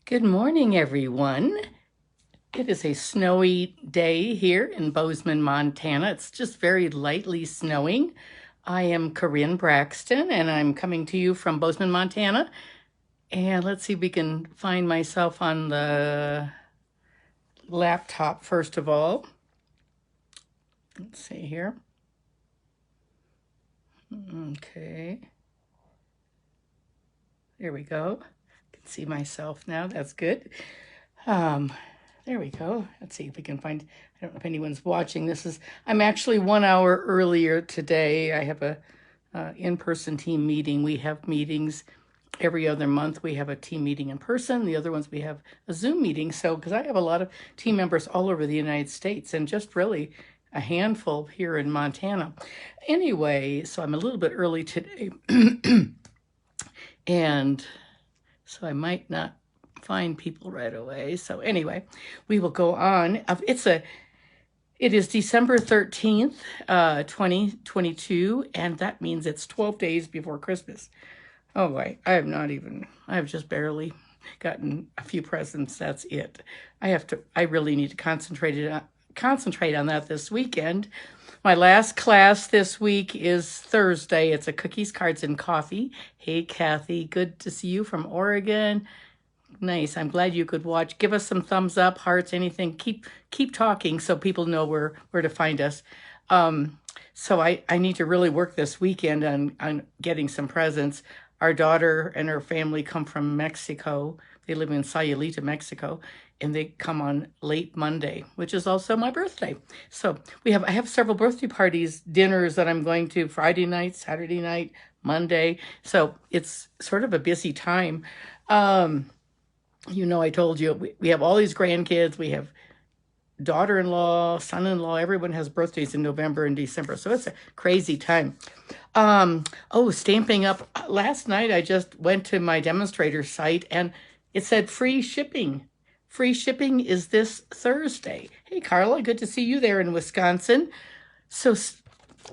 Good morning, everyone. It is a snowy day here in Bozeman, Montana. It's just very lightly snowing. I am Corinne Braxton, and I'm coming to you from Bozeman, Montana. And let's see if we can find myself on the laptop first of all. Let's see here. Okay. There we go. I can see myself now. That's good. There we go. Let's see if we can find, I don't know if anyone's watching. I'm actually 1 hour earlier today. I have a in-person team meeting. We have meetings every other month. We have a team meeting in person. The other ones we have a Zoom meeting. So, because I have a lot of team members all over the United States and just really a handful here in Montana. Anyway, so I'm a little bit early today. And so I might not find people right away. So anyway, we will go on. It is December 13th, 2022, and that means it's 12 days before Christmas. Oh boy, I've just barely gotten a few presents. That's it. I really need to concentrate on that this weekend. My last class this week is Thursday. It's a cookies, cards, and coffee. Hey, Kathy, good to see you from Oregon. Nice. I'm glad you could watch. Give us some thumbs up, hearts, anything. Keep talking so people know where to find us. So I need to really work this weekend on getting some presents. Our daughter and her family come from Mexico. They live in Sayulita, Mexico, and they come on late Monday, which is also my birthday. So I have several birthday parties, dinners that I'm going to Friday night, Saturday night, Monday. So it's sort of a busy time. I told you we have all these grandkids. We have daughter-in-law, son-in-law. Everyone has birthdays in November and December. So it's a crazy time. Stamping up. Last night I just went to my demonstrator site and it said free shipping. Free shipping is this Thursday. Hey, Carla, good to see you there in Wisconsin. So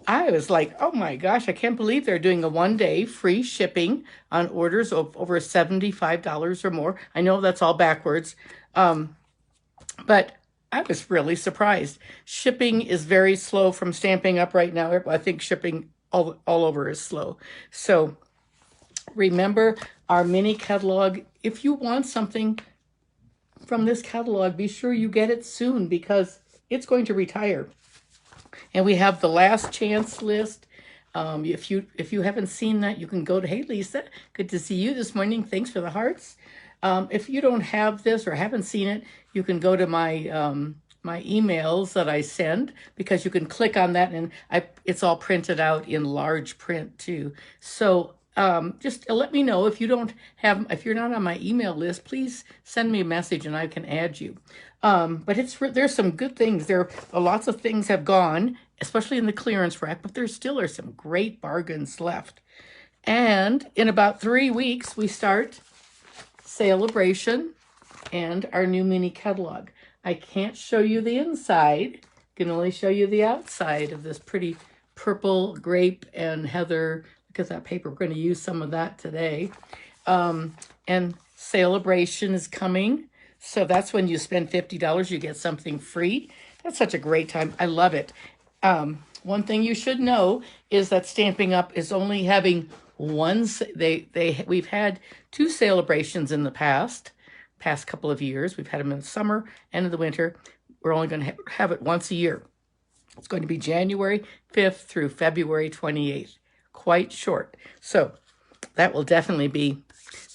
I was like, oh my gosh, I can't believe they're doing a 1-day free shipping on orders of over $75 or more. I know that's all backwards, but I was really surprised. Shipping is very slow from Stamping Up right now. I think shipping all over is slow. So remember our mini catalog. If you want something from this catalog, be sure you get it soon because it's going to retire. And we have the last chance list. If you haven't seen that, you can go to, hey, Lisa, good to see you this morning. Thanks for the hearts. If you don't have this or haven't seen it, you can go to my my emails that I send because you can click on that and it's all printed out in large print too. So just let me know if you're not on my email list, please send me a message and I can add you. But there's some good things. Lots of things have gone, especially in the clearance rack, but there still are some great bargains left. And in about 3 weeks, we start Celebration and our new mini catalog. I can't show you the inside. I can only show you the outside of this pretty purple grape and heather. Look at that paper. We're going to use some of that today. And Celebration is coming. So that's when you spend $50, you get something free. That's such a great time. I love it. One thing you should know is that Stamping Up is only having we've had 2 celebrations in the past couple of years. We've had them in the summer and in the winter. We're only going to have it once a year. It's going to be January 5th through February 28th. Quite short. So that will definitely be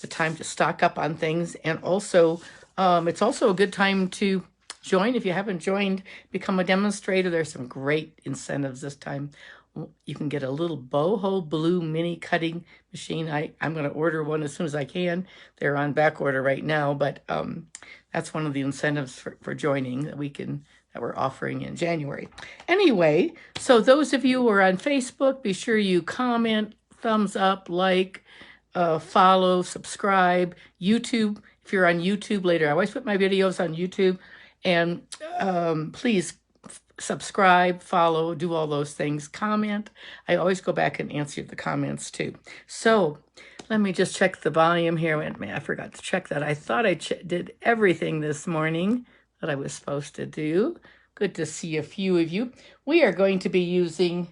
the time to stock up on things. And also, it's also a good time to join. If you haven't joined, become a demonstrator. There's some great incentives this time. You can get a little boho blue mini cutting machine. I'm going to order one as soon as I can. They're on back order right now, but that's one of the incentives for joining that we're offering in January. Anyway, so those of you who are on Facebook, be sure you comment, thumbs up, like, follow, subscribe. YouTube, if you're on YouTube later, I always put my videos on YouTube, and please subscribe, follow, do all those things, comment. I always go back and answer the comments too. So Let me just check the volume here. Wait a minute, I forgot to check that. I thought I did everything this morning that I was supposed to do. Good to see a few of you. We are going to be using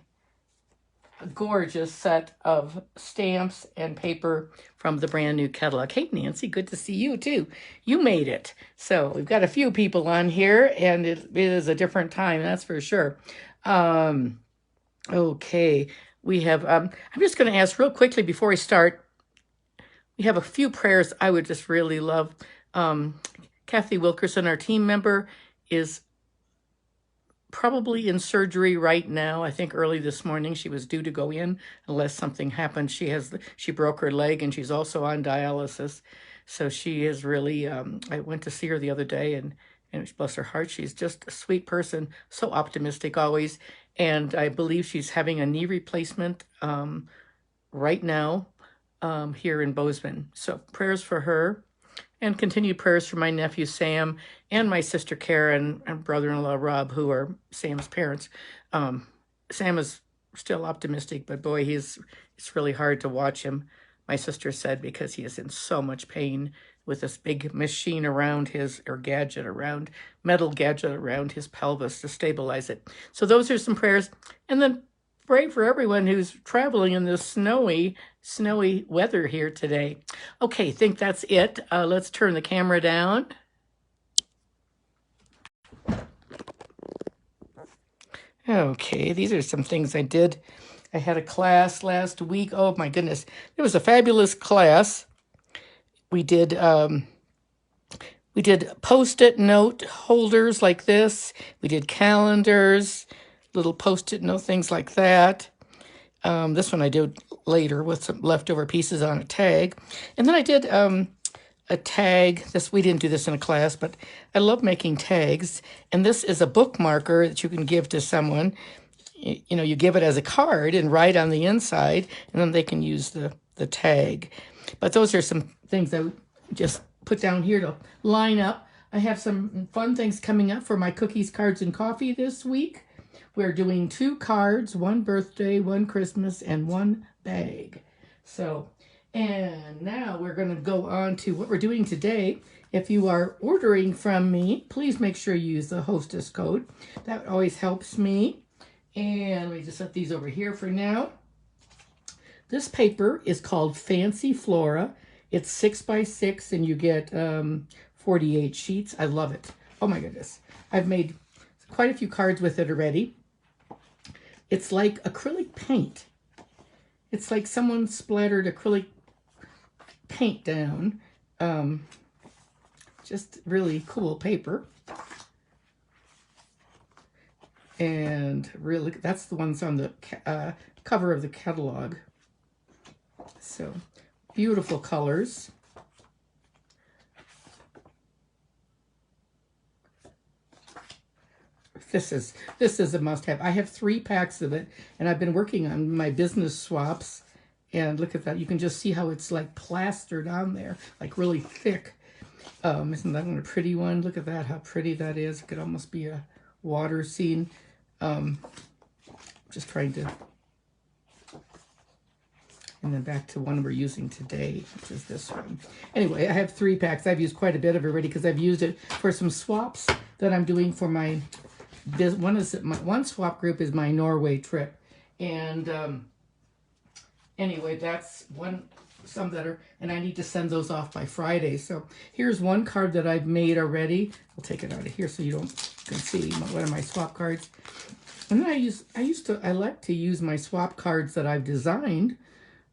a gorgeous set of stamps and paper from the brand new catalog. Hey, Nancy, good to see you too. You made it. So we've got a few people on here, and it is a different time, that's for sure. Okay, we have, I'm just going to ask real quickly before we start. We have a few prayers I would just really love. Kathy Wilkerson, our team member, is probably in surgery right now. I think early this morning she was due to go in unless something happened. She broke her leg, and she's also on dialysis. So she is really, I went to see her the other day, and bless her heart, she's just a sweet person, so optimistic always. And I believe she's having a knee replacement right now here in Bozeman. So prayers for her, and continued prayers for my nephew Sam and my sister Karen and brother-in-law Rob, who are Sam's parents. Sam is still optimistic, but boy, it's really hard to watch him, my sister said, because he is in so much pain with this big machine around metal gadget around his pelvis to stabilize it. So those are some prayers. And then pray for everyone who's traveling in this snowy weather here today. Okay, I think that's it. Let's turn the camera down. Okay, these are some things I did. I had a class last week. Oh my goodness, it was a fabulous class. We did Post-it note holders like this. We did calendars, little Post-it note things like that. This one I did later with some leftover pieces on a tag. And then I did a tag. We didn't do this in a class, but I love making tags. And this is a bookmarker that you can give to someone. You know, you give it as a card and write on the inside, and then they can use the tag. But those are some things I just put down here to line up. I have some fun things coming up for my cookies, cards, and coffee this week. We're doing 2 cards, 1 birthday, 1 Christmas, and 1 bag. So, and now we're going to go on to what we're doing today. If you are ordering from me, please make sure you use the hostess code. That always helps me. And let me just set these over here for now. This paper is called Fancy Flora. It's 6x6, and you get 48 sheets. I love it. Oh my goodness. I've made quite a few cards with it already. It's like acrylic paint. It's like someone splattered acrylic paint down. Just really cool paper. And really, that's the ones on the cover of the catalog. So, beautiful colors. This is a must-have. I have 3 packs of it, and I've been working on my business swaps. And look at that. You can just see how it's like plastered on there, like really thick. Isn't that one a pretty one? Look at that, how pretty that is. It could almost be a water scene. Just trying to... And then back to one we're using today, which is this one. Anyway, I have 3 packs. I've used quite a bit of it already because I've used it for some swaps that I'm doing for my... One swap group is my Norway trip. And anyway, that's some that are... And I need to send those off by Friday. So here's one card that I've made already. I'll take it out of here so you can see one of my swap cards. And then I like to use my swap cards that I've designed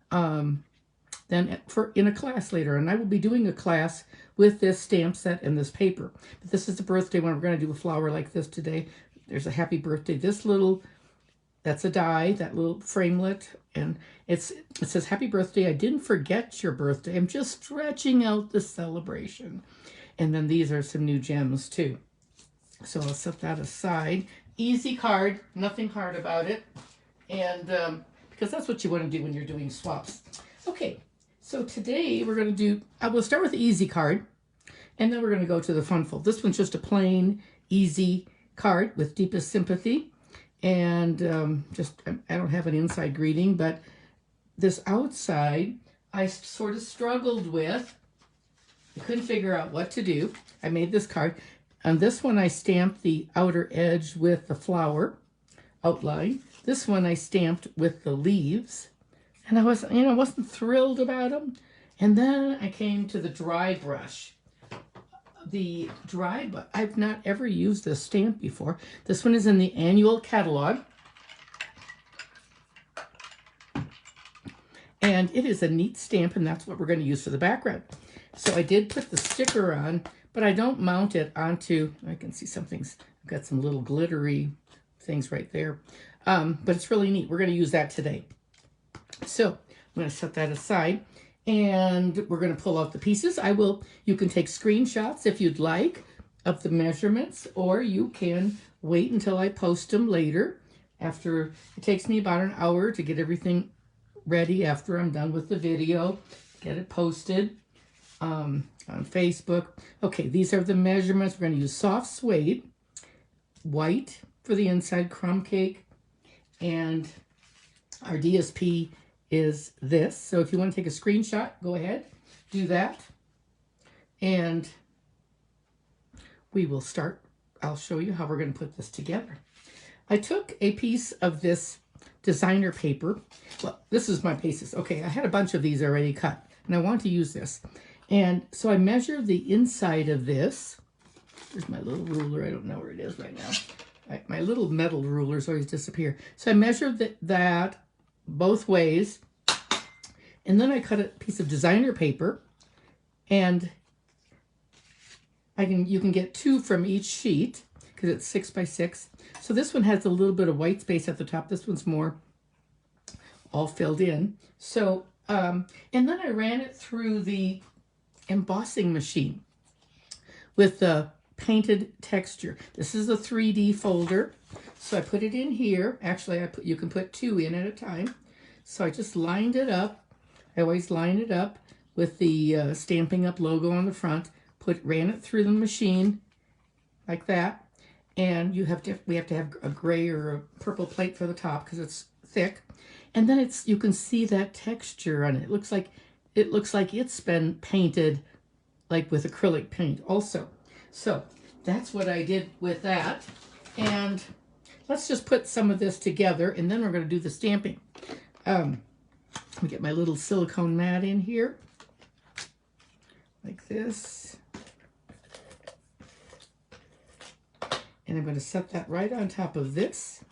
then in a class later. And I will be doing a class with this stamp set and this paper. But this is the birthday one. We're going to do a flower like this today. There's a happy birthday. That's a die, that little framelit. And it says, happy birthday. I didn't forget your birthday. I'm just stretching out the celebration. And then these are some new gems too. So I'll set that aside. Easy card, nothing hard about it. And because that's what you want to do when you're doing swaps. Okay, so today we're going to do, I will start with the easy card, and then we're going to go to the funful. This one's just a plain, easy card with deepest sympathy. And I don't have an inside greeting, but this outside, I sort of struggled with. I couldn't figure out what to do. I made this card. On this one, I stamped the outer edge with the flower outline. This one I stamped with the leaves. And I wasn't thrilled about them. And then I came to the Drybrush. The Drybrush, I've not ever used this stamp before. This one is in the annual catalog. And it is a neat stamp, and that's what we're going to use for the background. So I did put the sticker on, but I don't mount it onto, I can see something's, I've got some little glittery things right there. But it's really neat. We're going to use that today. So I'm going to set that aside, and we're going to pull out the pieces. You can take screenshots if you'd like of the measurements, or you can wait until I post them later. It takes me about an hour to get everything ready after I'm done with the video, get it posted on Facebook. Okay, these are the measurements. We're going to use Soft Suede, white for the inside, crumb cake, and our DSP is this. So if you want to take a screenshot, go ahead, do that. And we will start. I'll show you how we're going to put this together. I took a piece of this designer paper. Well, this is my pieces. Okay, I had a bunch of these already cut, and I want to use this. And so I measured the inside of this. There's my little ruler. I don't know where it is right now. My little metal rulers always disappear. So I measured that both ways, and then I cut a piece of designer paper, and you can get 2 from each sheet because it's 6 by 6. So this one has a little bit of white space at the top. This one's more all filled in. So, and then I ran it through the embossing machine with the painted texture. This is a 3D folder. So I put it in here. Actually, you can put 2 in at a time. So I just lined it up. I always line it up with the Stampin' Up! Logo on the front. Ran it through the machine like that. And we have to have a gray or a purple plate for the top because it's thick. And then you can see that texture on it. It looks like it's been painted like with acrylic paint also. So that's what I did with that. And let's just put some of this together, and then we're going to do the stamping. Let me get my little silicone mat in here like this. And I'm going to set that right on top of this.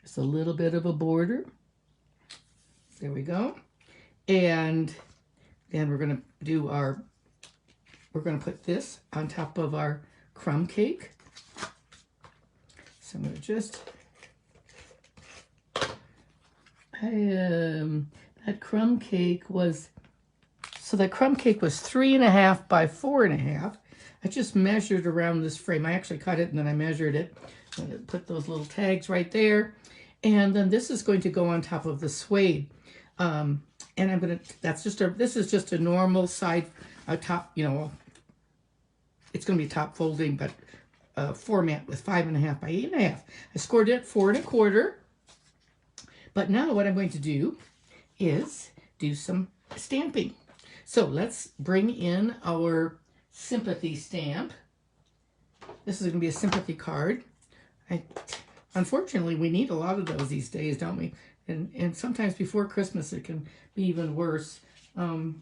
Just a little bit of a border. There we go. And then we're going to put this on top of our crumb cake. So I'm going to just, that crumb cake was 3.5 by 4.5. I just measured around this frame. I actually cut it and then I measured it. I'm going to put those little tags right there. And then this is going to go on top of the suede. And I'm going to, this is just a normal side, top, it's going to be top folding, but format with 5.5 by 8.5. I scored it 4.25. But now what I'm going to do is do some stamping. So let's bring in our Sympathy stamp. This is going to be a Sympathy card. Unfortunately, we need a lot of those these days, don't we? And sometimes before Christmas, it can be even worse. I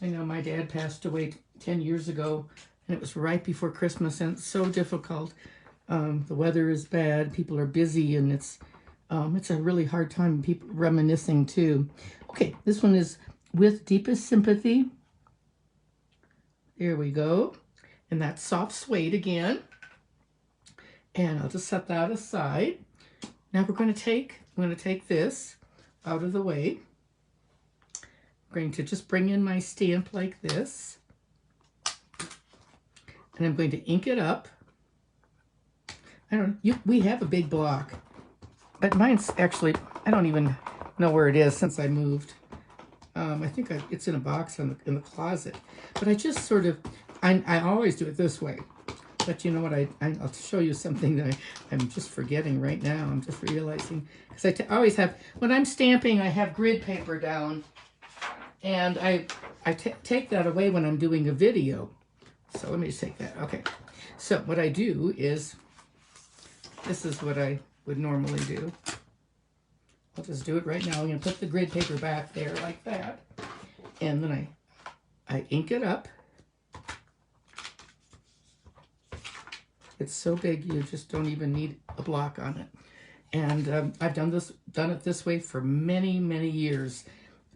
know my dad passed away 10 years ago, and it was right before Christmas, and it's so difficult. The weather is bad, people are busy, and it's a really hard time, people reminiscing too. Okay, this one is with Deepest Sympathy. There we go. And that's Soft Suede again. And I'll just set that aside. Now I'm going to take this out of the way. I'm going to just bring in my stamp like this. And I'm going to ink it up. We have a big block. But mine's actually, I don't even know where it is since I moved. I think it's in a box in the closet. But I just sort of, I always do it this way. But you know what, I'll show you something that I'm just forgetting right now. I'm just realizing, because I always have, when I'm stamping, I have grid paper down, and I take that away when I'm doing a video. So let me just take that. Okay. So what I do is, this is what I would normally do. I'll just do it right now. I'm going to put the grid paper back there like that. And then I ink it up. It's so big you just don't even need a block on it. And I've done it this way for many, many years.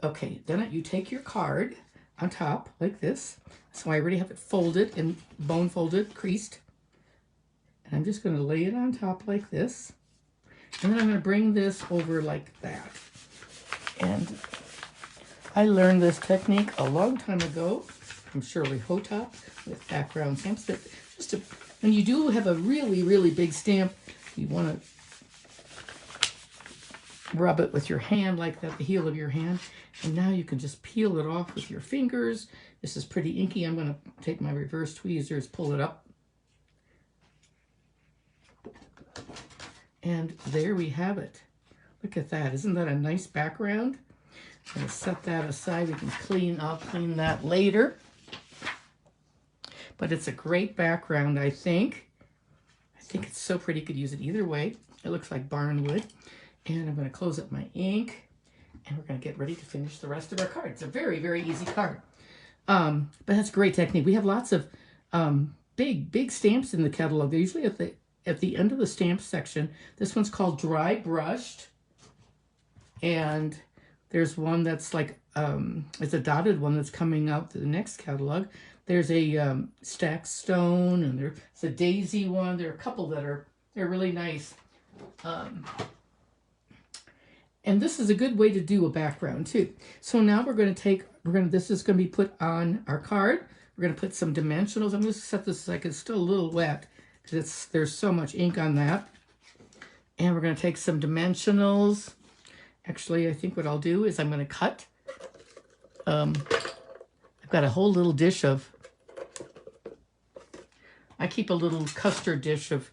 Okay, then you take your card on top like this. So I already have it folded and bone folded, creased. And I'm just going to lay it on top like this. And then I'm going to bring this over like that. And I learned this technique a long time ago from Shirley Hotop with background stamps. But just when you do have a really, really big stamp, you want to rub it with your hand like that, the heel of your hand. And now you can just peel it off with your fingers. This is pretty inky. I'm going to take my reverse tweezers, pull it up. And there we have it. Look at that. Isn't that a nice background? I'm going to set that aside. We can I'll clean that later. But it's a great background, I think. I think it's so pretty. You could use it either way. It looks like barnwood. And I'm going to close up my ink. And we're going to get ready to finish the rest of our card. It's a very, very easy card. But that's a great technique. We have lots of big stamps in the catalog. They're usually at the end of the stamp section. This one's called Drybrush. And there's one that's like, it's a dotted one that's coming out to the next catalog. There's a stacked stone, and there's a daisy one. There are a couple that they're really nice. And this is a good way to do a background too. So now this is going to be put on our card. We're going to put some dimensionals. I'm going to set this like it's still a little wet because there's so much ink on that. And we're going to take some dimensionals. Actually, I think what I'll do is I'm going to cut. I've got a whole little dish I keep a little custard dish of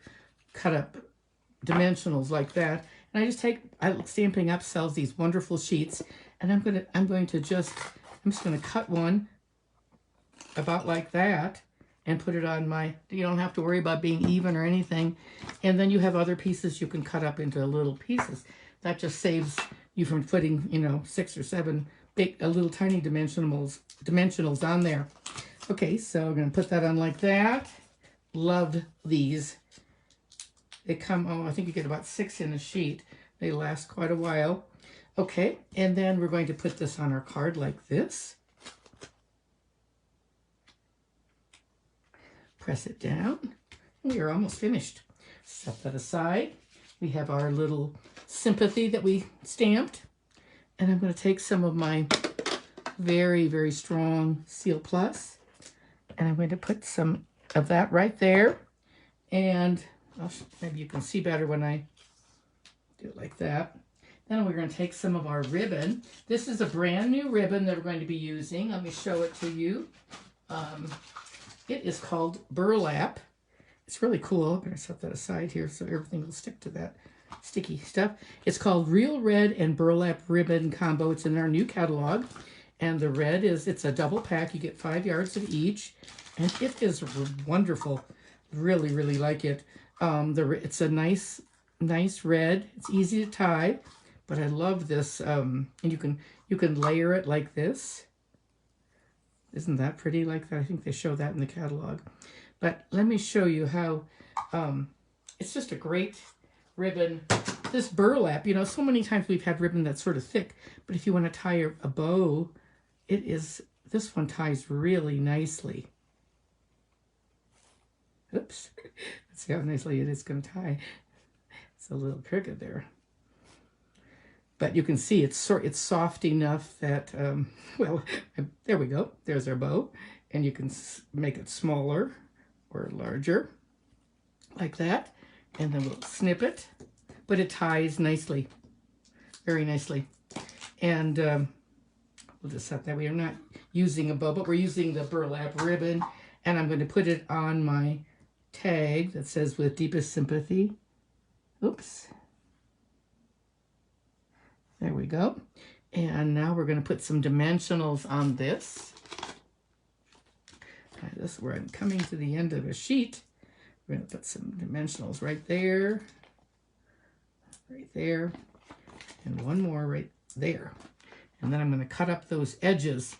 cut up dimensionals like that. And Stampin' Up sells these wonderful sheets, and I'm just going to cut one about like that and put it on you don't have to worry about being even or anything. And then you have other pieces you can cut up into little pieces. That just saves you from putting, 6 or 7 little tiny dimensionals on there. Okay, so I'm going to put that on like that. Love these. They come, I think you get about 6 in a sheet. They last quite a while. Okay, and then we're going to put this on our card like this. Press it down. We are almost finished. Set that aside. We have our little Sympathy that we stamped. And I'm going to take some of my very, very strong Seal Plus. And I'm going to put some of that right there. And maybe you can see better when I do it like that. Then we're going to take some of our ribbon. This is a brand new ribbon that we're going to be using. Let me show it to you. It is called Burlap. It's really cool. I'm going to set that aside here so everything will stick to that sticky stuff. It's called Real Red and Burlap Ribbon Combo. It's in our new catalog. And the red it's a double pack. You get 5 yards of each. And it is wonderful. Really, really like it. It's a nice red. It's easy to tie, but I love this. And you can layer it like this. Isn't that pretty like that? I think they show that in the catalog. But let me show you how it's just a great ribbon. This burlap, so many times we've had ribbon that's sort of thick, but if you want to tie a bow, this one ties really nicely. Oops. Let's see how nicely it is going to tie. It's a little crooked there. But you can see it's soft enough that, well, there we go. There's our bow. And you can make it smaller or larger, like that. And then we'll snip it. But it ties nicely, very nicely. And we'll just set that. We are not using a bow, but we're using the burlap ribbon. And I'm going to put it on my tag that says with deepest sympathy. Oops. There we go. And now we're going to put some dimensionals on this. This is where I'm coming to the end of a sheet. We're going to put some dimensionals right there, and one more right there. And then I'm going to cut up those edges.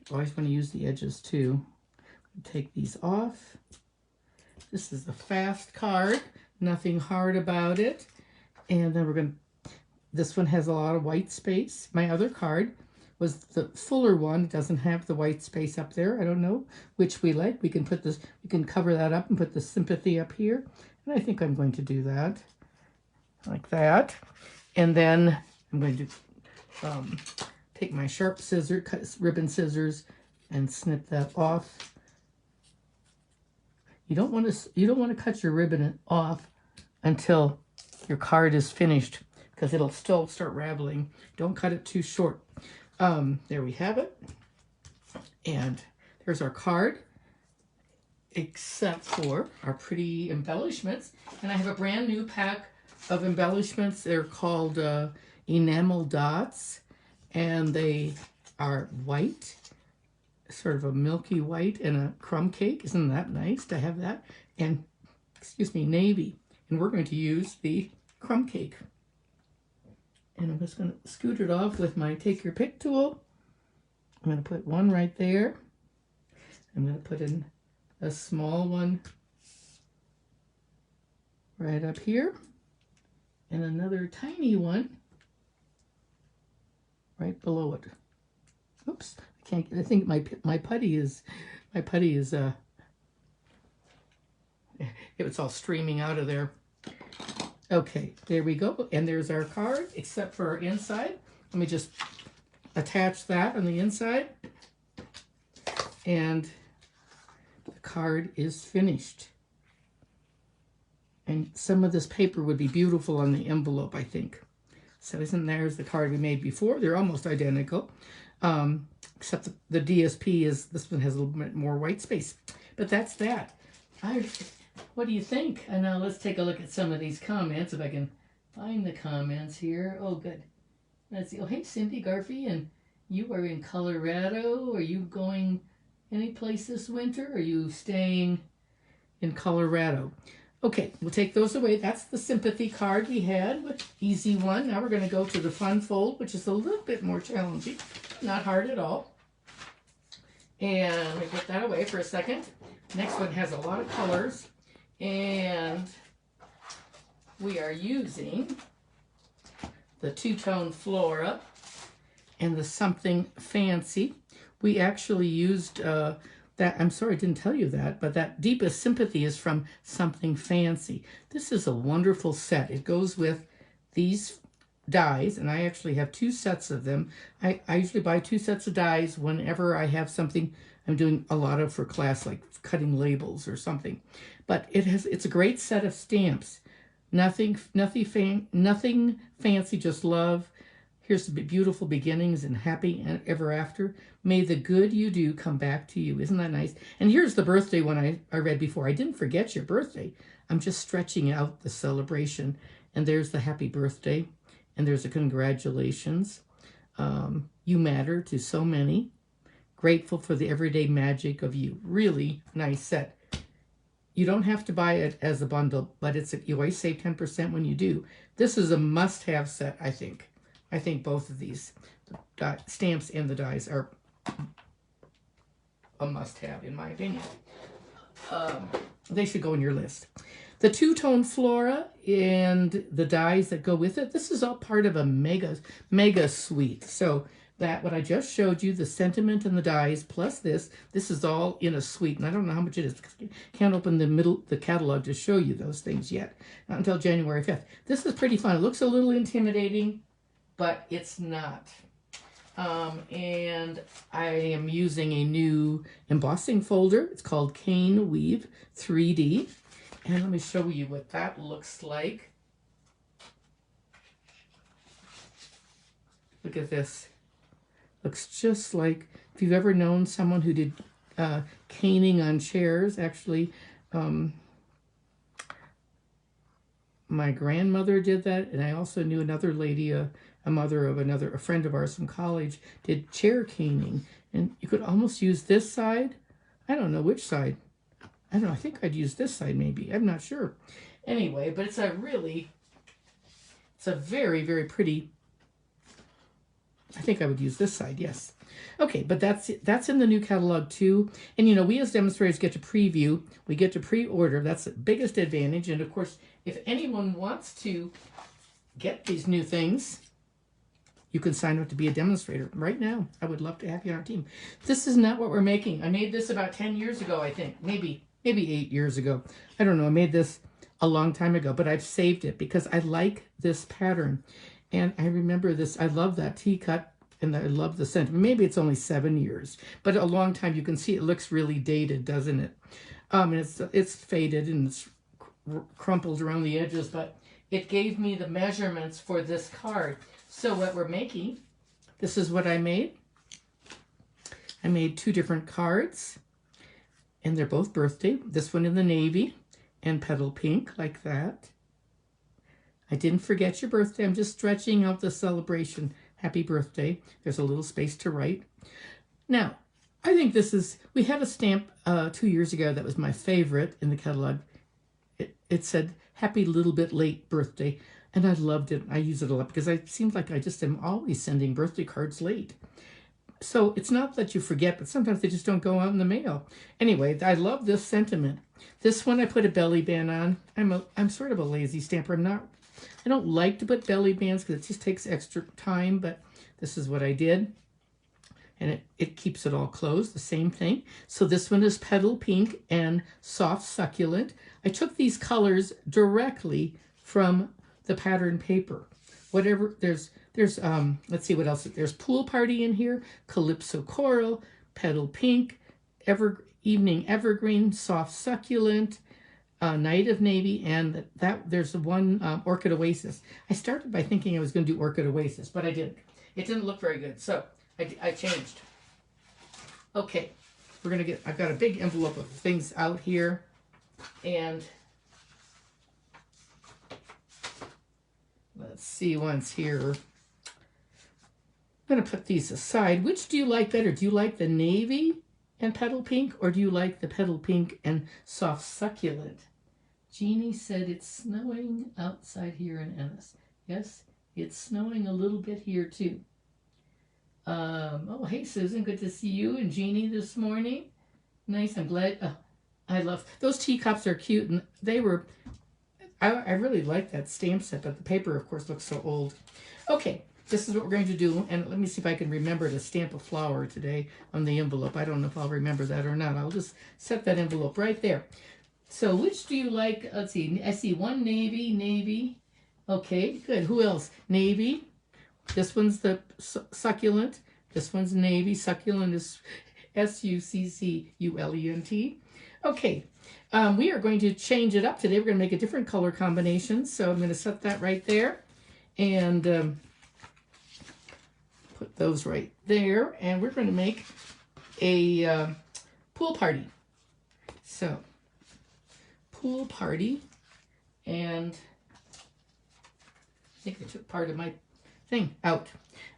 I always want to use the edges too. Take these off. This is a fast card, nothing hard about it. And then we're going to, this one has a lot of white space. My other card was the fuller one. It doesn't have the white space up there. I don't know which we like. We can put this, we can cover that up and put the Sympathy up here. And I think I'm going to do that like that. And then I'm going to take my sharp scissors, ribbon scissors, and snip that off. You don't want to cut your ribbon off until your card is finished, because it'll still start raveling. Don't cut it too short. There we have it. And there's our card, except for our pretty embellishments. And I have a brand new pack of embellishments. They're called Enamel Dots, and they are white, sort of a milky white, and a crumb cake. Isn't that nice to have that? And, excuse me, navy. And we're going to use the crumb cake. And I'm just going to scoot it off with my take your pick tool. I'm going to put one right there. I'm going to put in a small one right up here, and another tiny one right below it. Oops, I can't get, I think my putty is it's all streaming out of there. Okay, there we go. And there's our card, except for our inside. Let me just attach that on the inside. And the card is finished. And some of this paper would be beautiful on the envelope, I think. So there's the card we made before. They're almost identical. Except the DSP this one has a little bit more white space. But that's that. What do you think? And now let's take a look at some of these comments, if I can find the comments here. Oh, good. Let's see. Oh, hey, Cindy Garfey, and you are in Colorado. Are you going any place this winter? Or are you staying in Colorado? Okay, we'll take those away. That's the Sympathy card we had. Easy one. Now we're going to go to the Fun Fold, which is a little bit more challenging. Not hard at all. And let me put that away for a second. Next one has a lot of colors. And we are using the two-tone Flora and the Something Fancy. We actually used that, I'm sorry I didn't tell you that, but that Deepest Sympathy is from Something Fancy. This is a wonderful set. It goes with these dies, and I actually have 2 sets of them. I usually buy 2 sets of dies whenever I have something I'm doing a lot of for class, like cutting labels or something. But it's a great set of stamps. Nothing fancy, just love. Here's the beautiful beginnings and happy ever after. May the good you do come back to you. Isn't that nice? And here's the birthday one I read before. I didn't forget your birthday. I'm just stretching out the celebration. And there's the happy birthday. And there's a congratulations. You matter to so many. Grateful for the everyday magic of you. Really nice set. You don't have to buy it as a bundle, but you always save 10% when you do. This is a must-have set, I think. I think both of these, the stamps and the dies, are a must-have, in my opinion. They should go in your list. The two-tone Flora and the dies that go with it, this is all part of a mega suite. So that what I just showed you, the sentiment and the dies, plus this is all in a suite. And I don't know how much it is, because I can't open the catalog to show you those things yet. Not until January 5th. This is pretty fun. It looks a little intimidating, but it's not. And I am using a new embossing folder. It's called Cane Weave 3D. And let me show you what that looks like. Look at this. Looks just like, if you've ever known someone who did caning on chairs, actually, my grandmother did that, and I also knew another lady, a mother of a friend of ours from college, did chair caning. And you could almost use this side. I don't know which side. I don't know, I think I'd use this side maybe. I'm not sure. Anyway, but it's a very, very pretty. I think I would use this side, yes. Okay, but that's in the new catalog too. And you know, we as demonstrators get to preview, we get to pre-order. That's the biggest advantage. And of course, if anyone wants to get these new things, you can sign up to be a demonstrator right now. I would love to have you on our team. This is not what we're making. I made this about 10 years ago, I think. Maybe 8 years ago. I don't know. I made this a long time ago, but I've saved it because I like this pattern. And I remember this. I love that T-cut, and I love the scent. Maybe it's only 7 years, but a long time. You can see it looks really dated, doesn't it? And it's faded and it's crumpled around the edges, but it gave me the measurements for this card. So what we're making, this is what I made. I made 2 different cards, and they're both birthday. This one in the navy and petal pink, like that. I didn't forget your birthday. I'm just stretching out the celebration. Happy birthday. There's a little space to write. Now, I think this is, we had a stamp 2 years ago that was my favorite in the catalog. It said, happy little bit late birthday. And I loved it. I use it a lot because it seems like I just am always sending birthday cards late. So it's not that you forget, but sometimes they just don't go out in the mail. Anyway, I love this sentiment. This one I put a belly band on. I'm sort of a lazy stamper. I don't like to put belly bands because it just takes extra time, but this is what I did. And it keeps it all closed, the same thing. So this one is petal pink and soft succulent. I took these colors directly from the pattern paper. Whatever, there's let's see what else. There's pool party in here, calypso coral, petal pink, evening evergreen, soft succulent, night of navy, and there's one orchid oasis. I started by thinking I was going to do orchid oasis, but I didn't. It didn't look very good, so I changed. Okay, I've got a big envelope of things out here, and let's see once here. I'm going to put these aside. Which do you like better? Do you like the navy and petal pink, or do you like the petal pink and soft succulent? Jeannie said it's snowing outside here in Ennis. Yes, it's snowing a little bit here too. Oh, hey Susan, good to see you and Jeannie this morning. Nice, I'm glad. I love those teacups, are cute, and they were. I really like that stamp set, but the paper, of course, looks so old. Okay, this is what we're going to do, and let me see if I can remember to stamp a flower today on the envelope. I don't know if I'll remember that or not. I'll just set that envelope right there. So which do you like? Let's see. I see one navy. Okay, good. Who else? Navy. This one's the succulent. This one's navy. Succulent is S-U-C-C-U-L-E-N-T. Okay. We are going to change it up today. We're going to make a different color combination. So I'm going to set that right there. And put those right there. And we're going to make a pool party. So, pool party. And I think I took part of my thing out.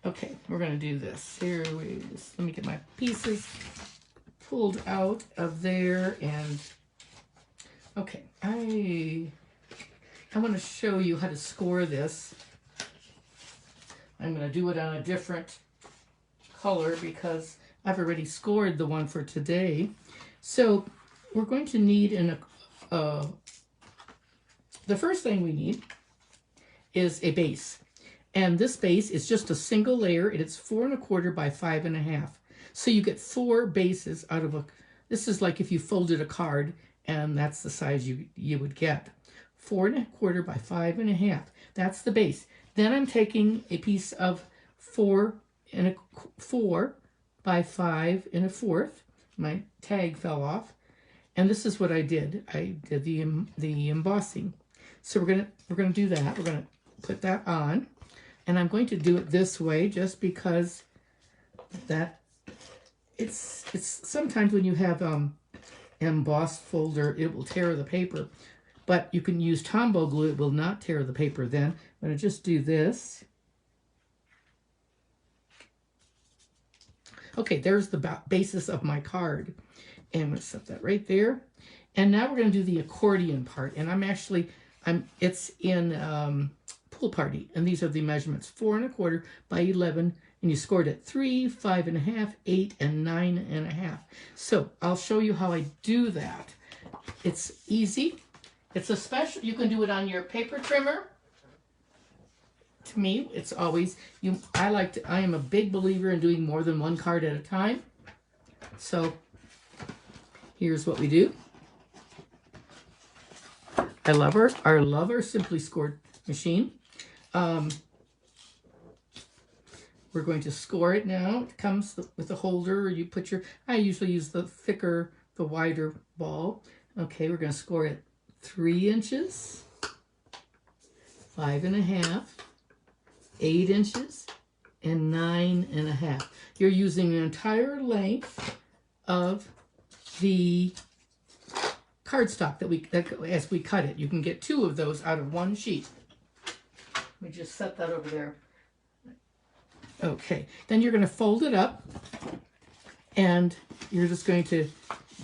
Okay, we're going to do this. Here, let me get my pieces pulled out of there. And okay, I want to show you how to score this. I'm going to do it on a different color because I've already scored the one for today. So we're going to need the first thing we need is a base. And this base is just a single layer, and it's 4 1/4 by 5 1/2. So you get 4 bases out of this is like if you folded a card, and that's the size you would get. 4 1/4 by 5 1/2. That's the base. Then I'm taking a piece of 4 by 5 1/4. My tag fell off. And this is what I did. I did the embossing. So we're gonna do that. We're gonna put that on. And I'm going to do it this way just because it's sometimes when you have embossed folder, it will tear the paper. but you can use Tombow glue. It will not tear the paper then. I'm going to just do this. Okay, there's the basis of my card. And I'm going to set that right there. And now we're going to do the accordion part. And it's in Pool Party. And these are the measurements: 4 1/4 by 11. And you scored at 3, 5 1/2, 8, and 9 1/2. So I'll show you how I do that. It's easy. It's a special, you can do it on your paper trimmer. To me, it's always, I am a big believer in doing more than one card at a time. So here's what we do. I love our Simply Scored machine. We're going to score it now. It comes with a holder. You put I usually use the thicker, the wider ball. Okay, we're going to score it 3 inches, 5 1/2, 8 inches, and 9 1/2. You're using the entire length of the cardstock as we cut it. You can get 2 of those out of one sheet. Let me just set that over there. Okay, then you're going to fold it up, and you're just going to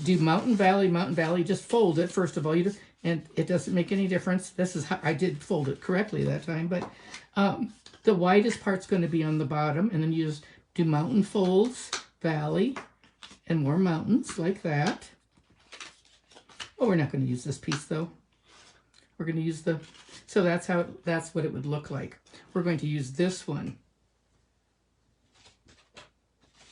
do Mountain Valley. Just fold it first of all. And it doesn't make any difference. This is how I did fold it correctly that time, but the widest part's going to be on the bottom, and then you just do mountain folds, valley, and more mountains like that. Oh, we're not going to use this piece though. We're going to use so that's what it would look like. We're going to use this one.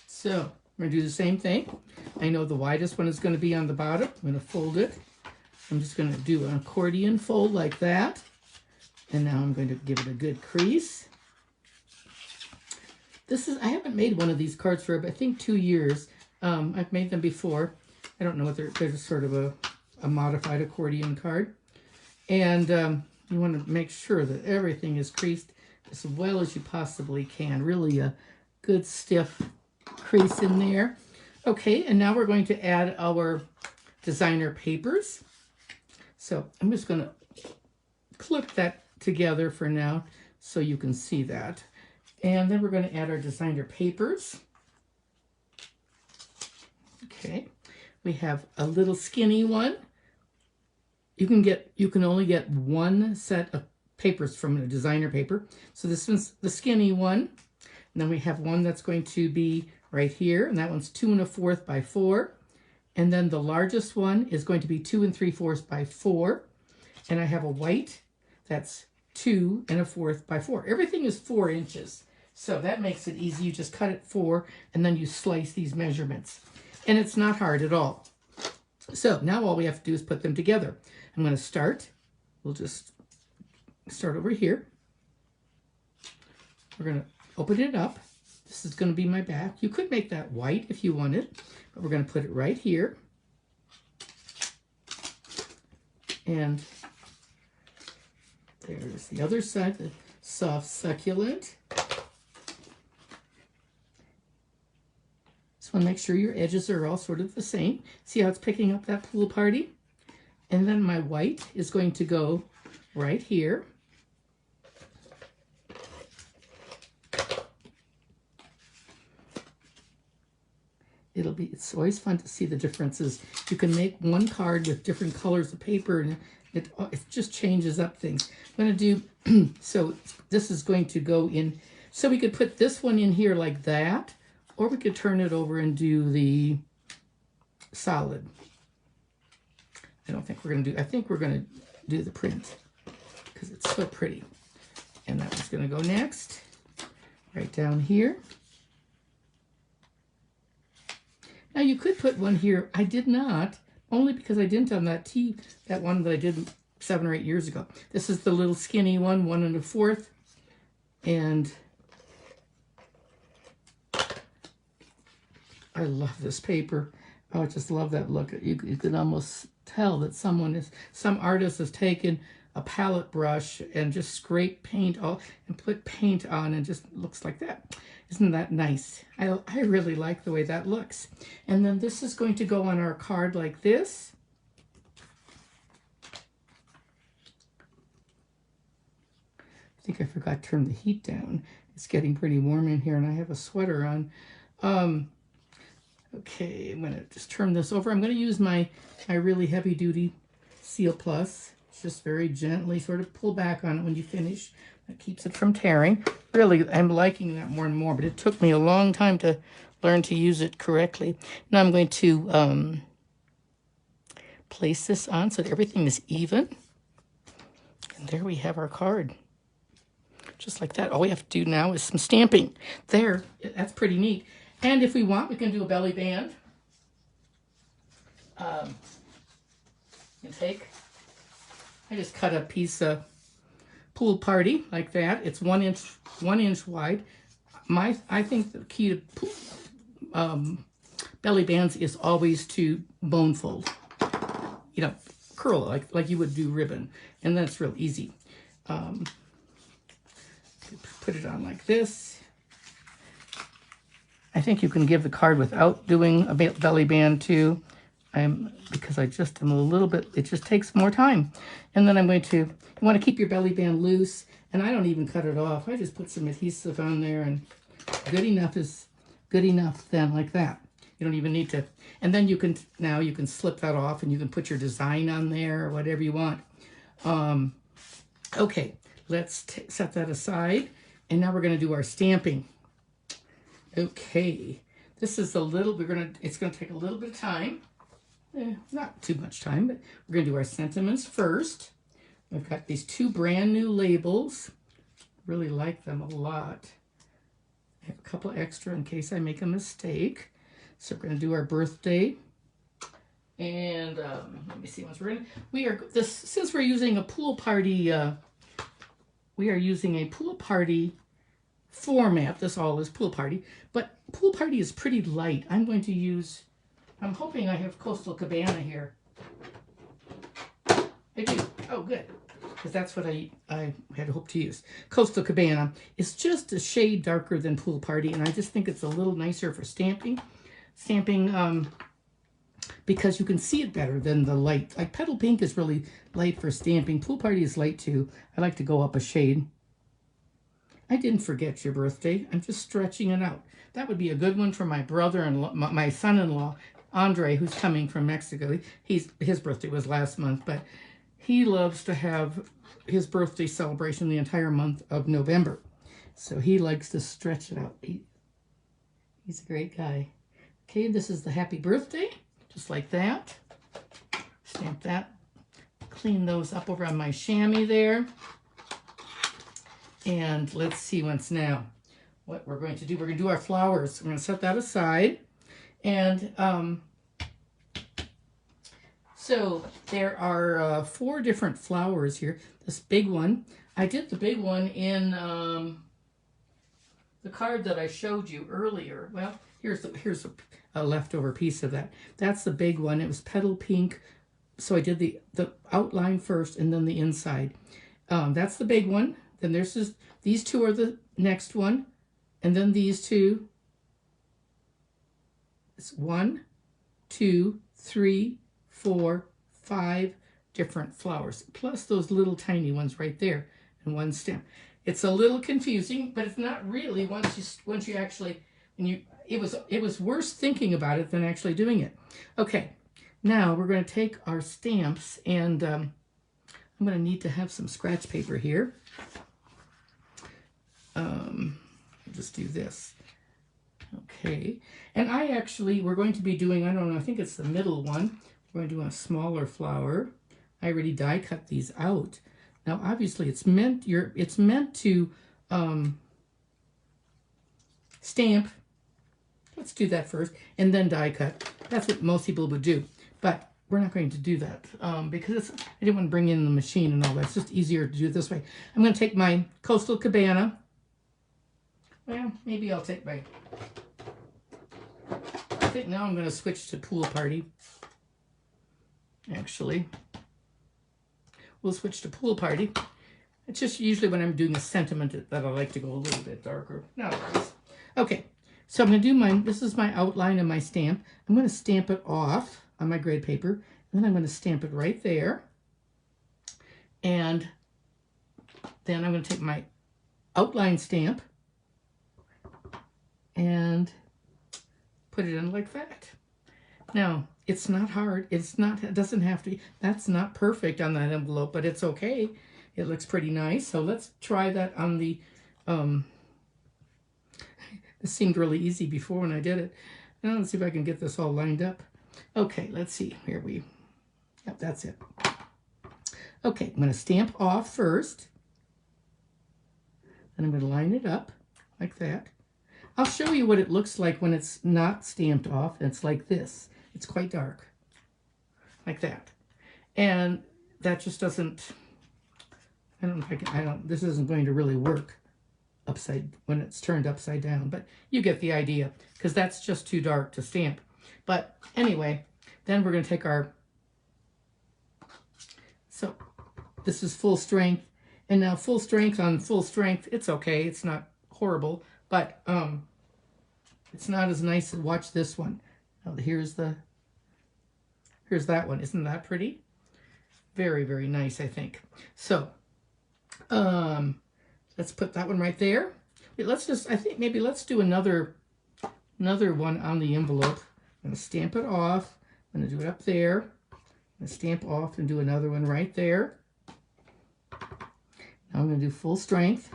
So we're going to do the same thing. I know the widest one is going to be on the bottom. I'm going to fold it. I'm just going to do an accordion fold like that. And now I'm going to give it a good crease. I haven't made one of these cards for, I think, 2 years. I've made them before. I don't know what they're sort of a modified accordion card. And you want to make sure that everything is creased as well as you possibly can. Really a good stiff crease in there. Okay, and now we're going to add our designer papers. So I'm just going to clip that together for now so you can see that. And then we're going to add our designer papers. Okay, we have a little skinny one. You can only get one set of papers from a designer paper. So this one's the skinny one. And then we have one that's going to be right here, and that one's 2 1/4 by 4. And then the largest one is going to be 2 3/4 by 4. And I have a white that's 2 1/4 by 4. Everything is 4 inches. So that makes it easy. You just cut it 4, and then you slice these measurements. And it's not hard at all. So now all we have to do is put them together. I'm going to start. We'll just start over here. We're going to open it up. This is going to be my back. You could make that white if you wanted, but we're going to put it right here. And there's the other side, the soft succulent. Just want to make sure your edges are all sort of the same. See how it's picking up that Pool Party? And then my white is going to go right here. It's always fun to see the differences. You can make one card with different colors of paper, and it just changes up things. I'm going to do, so this is going to go in, so we could put this one in here like that, or we could turn it over and do the solid. I think we're going to do the print because it's so pretty. And that one's going to go next, right down here. Now you could put one here. I did not, only because I didn't on that one that I did 7 or 8 years ago. This is the little skinny one, 1 1/4. And I love this paper. Oh, I just love that look. You can almost tell that some artist has taken a palette brush and just scraped paint all and put paint on, and just looks like that. Isn't that nice? I really like the way that looks. And then this is going to go on our card like this. I think I forgot to turn the heat down. It's getting pretty warm in here, and I have a sweater on. Okay, I'm going to just turn this over. I'm going to use my really heavy-duty Seal Plus. Just very gently sort of pull back on it when you finish. That keeps it from tearing. Really, I'm liking that more and more, but it took me a long time to learn to use it correctly. Now I'm going to place this on so that everything is even. And there we have our card. Just like that. All we have to do now is some stamping. There, that's pretty neat. And if we want, we can do a belly band. I just cut a piece of Pool Party like that. It's 1 inch wide. I think the key to belly bands is always to bone fold. You know, curl it like you would do ribbon, and then it's real easy. Put it on like this. I think you can give the card without doing a belly band too, because I just am a little bit, it just takes more time. And then I'm going to, you want to keep your belly band loose, and I don't even cut it off. I just put some adhesive on there, and good enough is good enough then, like that. You don't even need to, and then you can slip that off, and you can put your design on there or whatever you want. Okay, let's set that aside, and now we're going to do our stamping. Okay, this is it's going to take a little bit of time. Not too much time, but we're going to do our sentiments first. I've got these 2 brand new labels. Really like them a lot. I have a couple extra in case I make a mistake. So we're going to do our birthday. And let me see once since we're using a pool party, we are using a pool party format. This all is pool party, but pool party is pretty light. I'm hoping I have Coastal Cabana here. I do. Oh, good. Because that's what I had hoped to use. Coastal Cabana is just a shade darker than Pool Party, and I just think it's a little nicer for stamping. Because you can see it better than the light. Like Petal Pink is really light for stamping. Pool Party is light too. I like to go up a shade. I didn't forget your birthday. I'm just stretching it out. That would be a good one for my brother-in-law, my son-in-law, Andre, who's coming from Mexico. His birthday was last month, but he loves to have his birthday celebration the entire month of November. So he likes to stretch it out. He's a great guy. Okay, this is the happy birthday, just like that. Stamp that. Clean those up over on my chamois there. And let's see what's now. What we're going to do, we're going to do our flowers. We're going to set that aside. And so there are 4 different flowers here. This big one, I did the big one in the card that I showed you earlier. Well, here's a leftover piece of that. That's the big one. It was petal pink. So I did the outline first and then the inside. That's the big one. Then there's these 2 are the next one. And then these 2. It's 1, 2, 3, 4, 5 different flowers. Plus those little tiny ones right there. And 1 stem. It's a little confusing, but it's not really once you actually, it was worse thinking about it than actually doing it. Okay, now we're going to take our stamps, and I'm going to need to have some scratch paper here. Just do this. Okay, and we're going to be doing, I don't know, I think it's the middle one. We're going to do a smaller flower. I already die cut these out. Now, obviously, it's meant to stamp. Let's do that first, and then die cut. That's what most people would do, but we're not going to do that because I didn't want to bring in the machine and all that. It's just easier to do it this way. I'm going to take my Coastal Cabana. Well, maybe I'll take my... I think now I'm going to switch to Pool Party. Actually, we'll switch to Pool Party. It's just usually when I'm doing a sentiment that I like to go a little bit darker. Not always. Okay, so I'm going to do this is my outline and my stamp. I'm going to stamp it off on my grade paper, and then I'm going to stamp it right there. And then I'm going to take my outline stamp and put it in like that. Now, it's not hard. It doesn't have to be, that's not perfect on that envelope, but it's okay. It looks pretty nice. So let's try that on the, this seemed really easy before when I did it. Now let's see if I can get this all lined up. Okay, let's see. Yep, that's it. Okay, I'm going to stamp off first. Then I'm going to line it up like that. I'll show you what it looks like when it's not stamped off. It's like this. It's quite dark. Like that. And that just doesn't, I don't know if I can, this isn't going to really work when it's turned upside down, but you get the idea, because that's just too dark to stamp. But anyway, then we're going to take so this is full strength, and now full strength on full strength, it's okay, it's not horrible, but it's not as nice as, watch this one. Now here's that one. Isn't that pretty? Very, very nice, I think. So let's put that one right there. I think maybe let's do another one on the envelope. I'm going to stamp it off. I'm going to do it up there. I'm going to stamp off and do another one right there. Now I'm going to do full strength.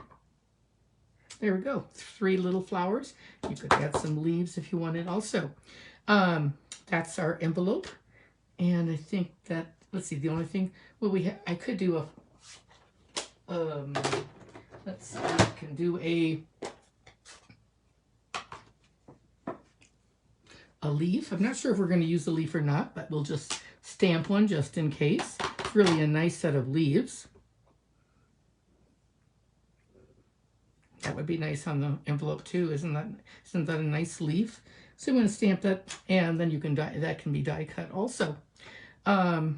There we go. 3 little flowers. You could add some leaves if you wanted also. That's our envelope. And I think that, let's see, the only thing, well, I could do let's see, we can do a leaf. I'm not sure if we're going to use a leaf or not, but we'll just stamp one just in case. It's really a nice set of leaves. That would be nice on the envelope too. Isn't that a nice leaf? So I'm going to stamp that, and then you can that can be die cut also. Okay,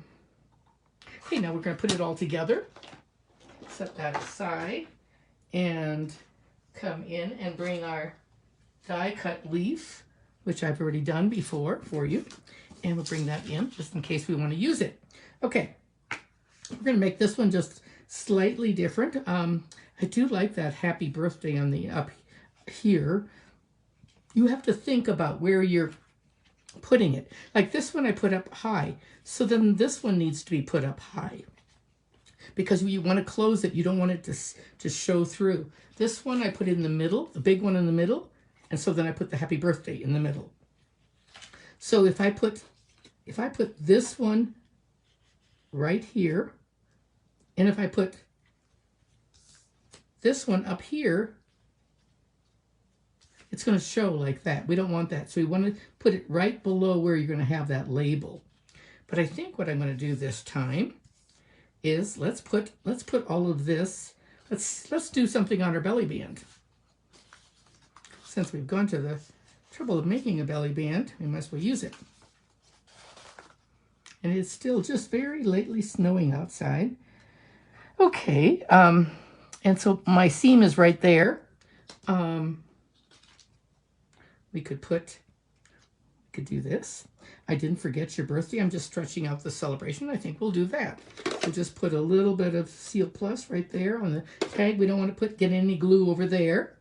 now we're going to put it all together. Set that aside and come in and bring our die cut leaf, which I've already done before for you, and we'll bring that in just in case we want to use it. Okay, we're going to make this one just slightly different. I do like that happy birthday on the up here. You have to think about where you're putting it. Like this one I put up high, so then this one needs to be put up high, because you want to close it. You don't want it to show through. This one I put in the middle, the big one in the middle, and so then I put the happy birthday in the middle. So if I put this one right here, and if I put this one up here, it's going to show like that. We don't want that. So we want to put it right below where you're going to have that label. But I think what I'm going to do this time is let's put all of this. Let's do something on our belly band. Since we've gone to the trouble of making a belly band, we must as well use it. And it's still just very lately snowing outside. Okay, and so my seam is right there. We could do this. I didn't forget your birthday. I'm just stretching out the celebration. I think we'll do that. We'll just put a little bit of Seal Plus right there on the tag. We don't want to get any glue over there.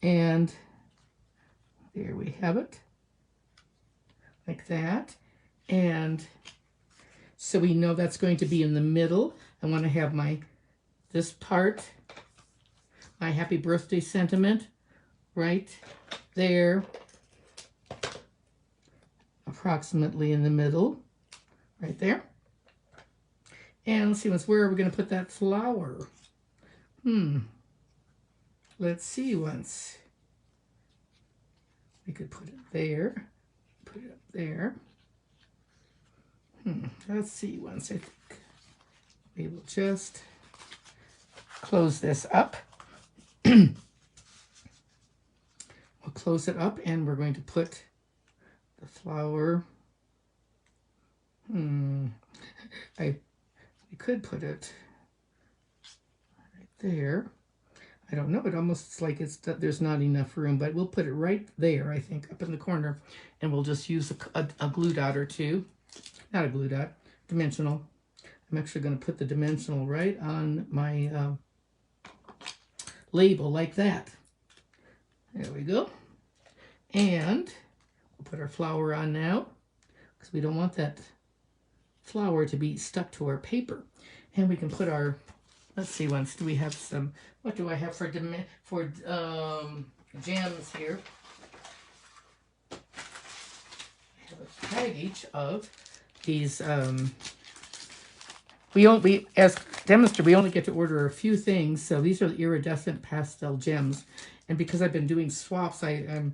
And there we have it. Like that. And so we know that's going to be in the middle. I want to have this part, my happy birthday sentiment, right there, approximately in the middle, right there. And let's see, where are we going to put that flower? Let's see once. We could put it there, put it up there. Let's see once. I think we will just close this up. We'll close it up, and we're going to put the flower. We could put it right there. I don't know. It almost like there's not enough room, but we'll put it right there, I think, up in the corner, and we'll just use a glue dot or two. Not a glue dot, dimensional. I'm actually going to put the dimensional right on my label like that. There we go. And we'll put our flower on now because we don't want that flower to be stuck to our paper. And we can put our, let's see, once do we have some, what do I have for gems here? I have a package of these, we as demonstrated, we only get to order a few things, so these are the iridescent pastel gems. And because I've been doing swaps, I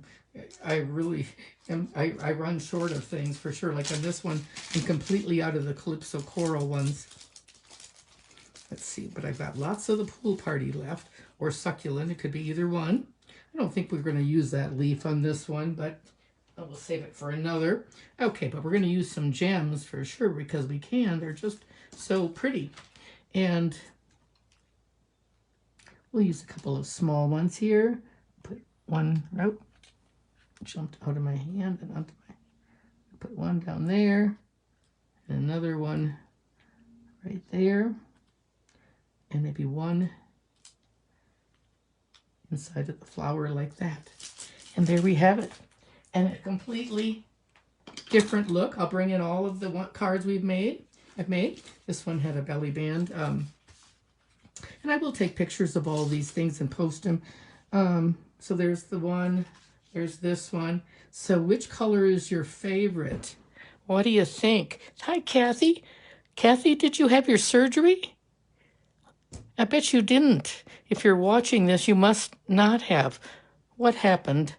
really am, I run short of things for sure. Like on this one, I'm completely out of the Calypso Coral ones. Let's see, but I've got lots of the Pool Party left, or Succulent. It could be either one. I don't think we're going to use that leaf on this one, but we'll save it for another. Okay, but we're going to use some gems for sure because we can. They're just so pretty. And we'll use a couple of small ones here. Put one out, jumped out of my hand and onto my, put one down there, and another one right there, and maybe one inside of the flower like that. And there we have it. And a completely different look. I'll bring in all of the cards I've made. This one had a belly band. And I will take pictures of all these things and post them. So there's the one, there's this one. So which color is your favorite? What do you think? Hi, Kathy. Kathy, did you have your surgery? I bet you didn't. If you're watching this, you must not have. What happened?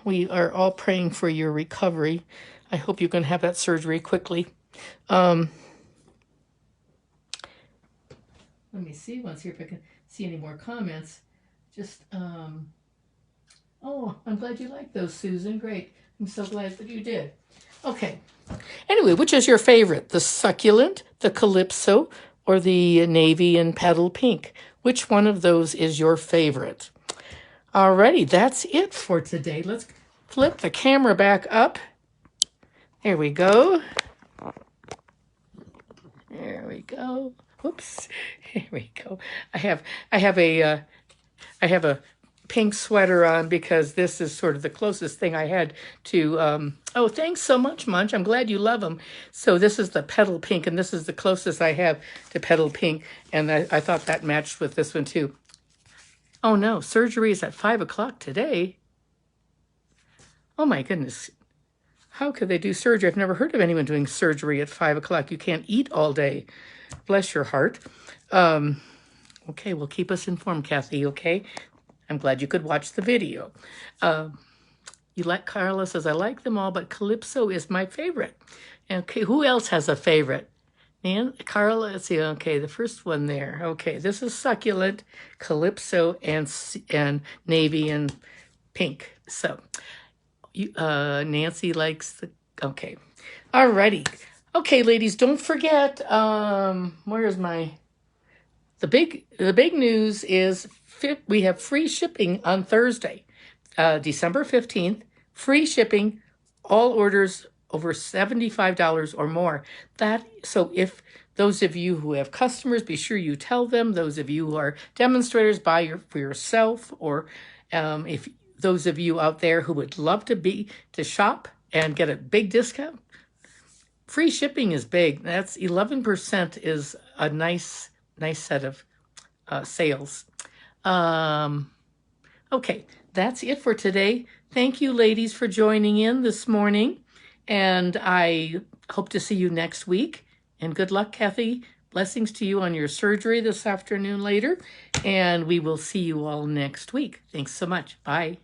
We are all praying for your recovery. I hope you can have that surgery quickly. Let me see once here if I can see any more comments. Just, oh, I'm glad you liked those, Susan. Great. I'm so glad that you did. Okay. Anyway, which is your favorite? The Succulent, the Calypso, or the Navy and Petal Pink? Which one of those is your favorite? Alrighty, that's it for today. Let's flip the camera back up. There we go. There we go. Oops. Here we go. I have a pink sweater on because this is sort of the closest thing I had to, oh, thanks so much, Munch. I'm glad you love them. So this is the Petal Pink, and this is the closest I have to Petal Pink, and I thought that matched with this one too. Oh no, surgery is at 5 o'clock today. Oh my goodness. How could they do surgery? I've never heard of anyone doing surgery at 5 o'clock. You can't eat all day. Bless your heart. Okay, well, keep us informed, Kathy, okay? I'm glad you could watch the video. You like, Carla says, I like them all, but Calypso is my favorite. Okay, who else has a favorite? And Carla, let's see, okay, the first one there. Okay, this is Succulent, Calypso, and Navy and Pink. So, Nancy likes the, okay. Alrighty. Okay, ladies, don't forget, where's my, the big news is we have free shipping on Thursday, December 15th, free shipping, all orders over $75 or more. So if those of you who have customers, be sure you tell them. Those of you who are demonstrators, buy for yourself, or if those of you out there who would love to shop and get a big discount, free shipping is big. That's 11% is a nice set of sales. Okay, that's it for today. Thank you, ladies, for joining in this morning. And I hope to see you next week. And good luck, Kathy. Blessings to you on your surgery this afternoon later. And we will see you all next week. Thanks so much. Bye.